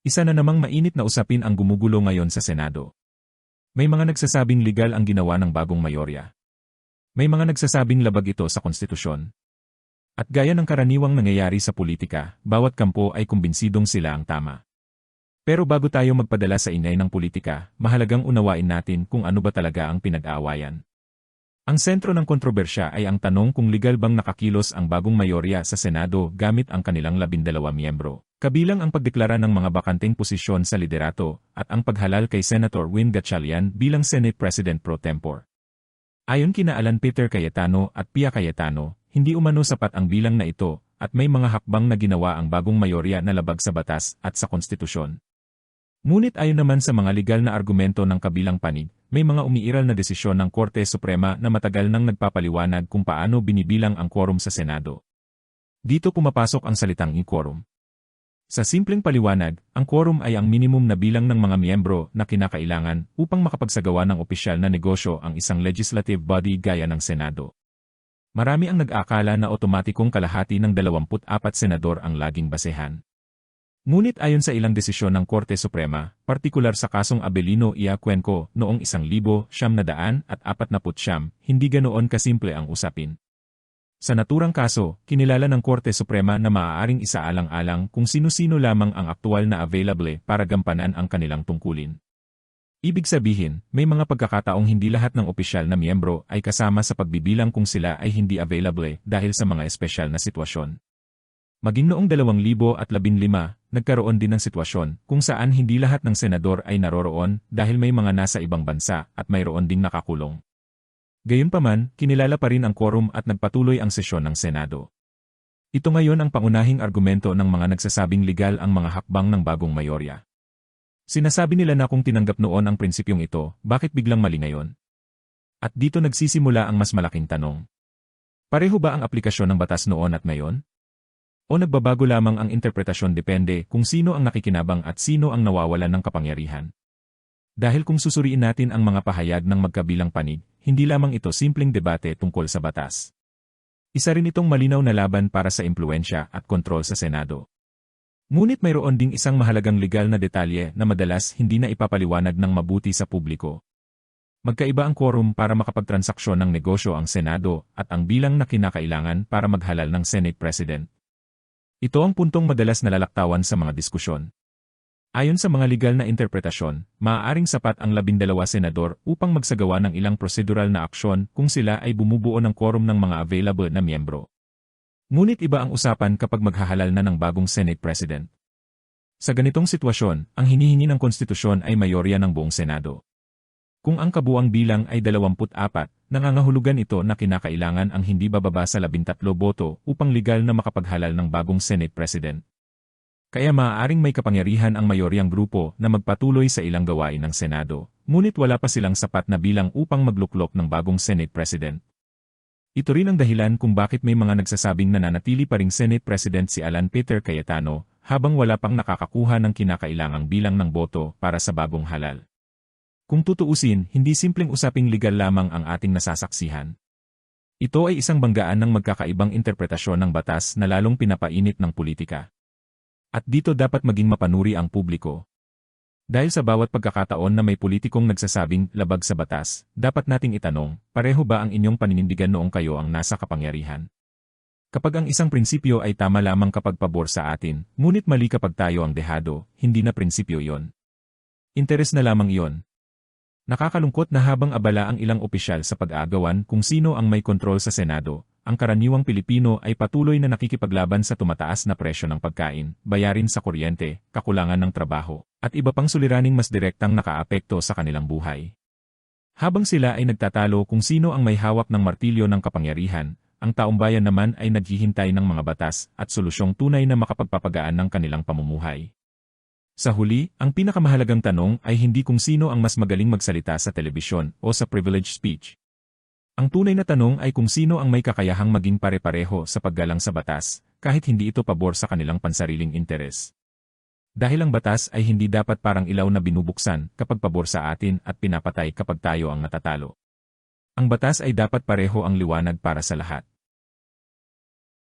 Isa na namang mainit na usapin ang gumugulo ngayon sa Senado. May mga nagsasabing legal ang ginawa ng bagong mayorya. May mga nagsasabing labag ito sa konstitusyon. At gaya ng karaniwang nangyayari sa politika, bawat kampo ay kumbinsidong sila ang tama. Pero bago tayo magpadala sa ingay ng politika, mahalagang unawain natin kung ano ba talaga ang pinag-aawayan. Ang sentro ng kontrobersya ay ang tanong kung legal bang nakakilos ang bagong mayorya sa Senado gamit ang kanilang 12 miyembro. Kabilang ang pagdeklara ng mga bakanteng posisyon sa liderato at ang paghalal kay Senator Win Gatchalian bilang Senate President pro tempore. Ayon kina Alan Peter Cayetano at Pia Cayetano, hindi umano sapat ang bilang na ito at may mga hakbang na ginawa ang bagong mayorya na labag sa batas at sa konstitusyon. Ngunit ayon naman sa mga legal na argumento ng kabilang panig, may mga umiiral na desisyon ng Korte Suprema na matagal nang nagpapaliwanag kung paano binibilang ang quorum sa Senado. Dito pumapasok ang salitang quorum. Sa simpleng paliwanag, ang quorum ay ang minimum na bilang ng mga miyembro na kinakailangan upang makapagsagawa ng opisyal na negosyo ang isang legislative body gaya ng Senado. Marami ang nag-akala na otomatikong kalahati ng 24 senador ang laging basehan. Ngunit ayon sa ilang desisyon ng Korte Suprema, partikular sa kasong Abelino y Cuenco noong 1949, hindi ganoon kasimple ang usapin. Sa naturang kaso, kinilala ng Korte Suprema na maaaring isaalang-alang kung sino-sino lamang ang aktual na available para gampanan ang kanilang tungkulin. Ibig sabihin, may mga pagkakataong hindi lahat ng opisyal na miyembro ay kasama sa pagbibilang kung sila ay hindi available dahil sa mga espesyal na sitwasyon. Maging noong 2015, nagkaroon din ng sitwasyon kung saan hindi lahat ng senador ay naroroon dahil may mga nasa ibang bansa at mayroon ding nakakulong. Gayunpaman, kinilala pa rin ang quorum at nagpatuloy ang sesyon ng Senado. Ito ngayon ang pangunahing argumento ng mga nagsasabing legal ang mga hakbang ng bagong mayorya. Sinasabi nila na kung tinanggap noon ang prinsipyong ito, bakit biglang mali ngayon? At dito nagsisimula ang mas malaking tanong. Pareho ba ang aplikasyon ng batas noon at ngayon? O nagbabago lamang ang interpretasyon depende kung sino ang nakikinabang at sino ang nawawalan ng kapangyarihan? Dahil kung susuriin natin ang mga pahayag ng magkabilang panig, hindi lamang ito simpleng debate tungkol sa batas. Isa rin itong malinaw na laban para sa impluwensya at kontrol sa Senado. Ngunit mayroon ding isang mahalagang legal na detalye na madalas hindi na ipapaliwanag ng mabuti sa publiko. Magkaiba ang quorum para makapagtransaksyon ng negosyo ang Senado at ang bilang na kinakailangan para maghalal ng Senate President. Ito ang puntong madalas nalalaktawan sa mga diskusyon. Ayon sa mga legal na interpretasyon, maaaring sapat ang 12 senador upang magsagawa ng ilang prosedural na aksyon kung sila ay bumubuo ng quorum ng mga available na miyembro. Ngunit iba ang usapan kapag maghahalal na ng bagong Senate President. Sa ganitong sitwasyon, ang hinihingi ng konstitusyon ay mayorya ng buong Senado. Kung ang kabuang bilang ay 24, nangangahulugan ito na kinakailangan ang hindi bababa sa 13 boto upang legal na makapaghalal ng bagong Senate President. Kaya maaaring may kapangyarihan ang mayoryang grupo na magpatuloy sa ilang gawain ng Senado, ngunit wala pa silang sapat na bilang upang magluklok ng bagong Senate President. Ito rin ang dahilan kung bakit may mga nagsasabing nananatili pa ring Senate President si Alan Peter Cayetano habang wala pang nakakakuha ng kinakailangang bilang ng boto para sa bagong halal. Kung tutuusin, hindi simpleng usaping legal lamang ang ating nasasaksihan. Ito ay isang banggaan ng magkakaibang interpretasyon ng batas na lalong pinapainit ng politika. At dito dapat maging mapanuri ang publiko. Dahil sa bawat pagkakataon na may politikong nagsasabing labag sa batas, dapat nating itanong, pareho ba ang inyong paninindigan noong kayo ang nasa kapangyarihan? Kapag ang isang prinsipyo ay tama lamang kapag pabor sa atin, ngunit mali kapag tayo ang dehado, hindi na prinsipyo yon. Interes na lamang iyon. Nakakalungkot na habang abala ang ilang opisyal sa pag-aagawan kung sino ang may kontrol sa Senado, ang karaniwang Pilipino ay patuloy na nakikipaglaban sa tumataas na presyo ng pagkain, bayarin sa kuryente, kakulangan ng trabaho, at iba pang suliraning mas direktang nakaapekto sa kanilang buhay. Habang sila ay nagtatalo kung sino ang may hawak ng martilyo ng kapangyarihan, ang taumbayan naman ay naghihintay ng mga batas at solusyong tunay na makapagpapagaan ng kanilang pamumuhay. Sa huli, ang pinakamahalagang tanong ay hindi kung sino ang mas magaling magsalita sa telebisyon o sa privilege speech. Ang tunay na tanong ay kung sino ang may kakayahang maging pare-pareho sa paggalang sa batas, kahit hindi ito pabor sa kanilang pansariling interes. Dahil ang batas ay hindi dapat parang ilaw na binubuksan kapag pabor sa atin at pinapatay kapag tayo ang natatalo. Ang batas ay dapat pareho ang liwanag para sa lahat.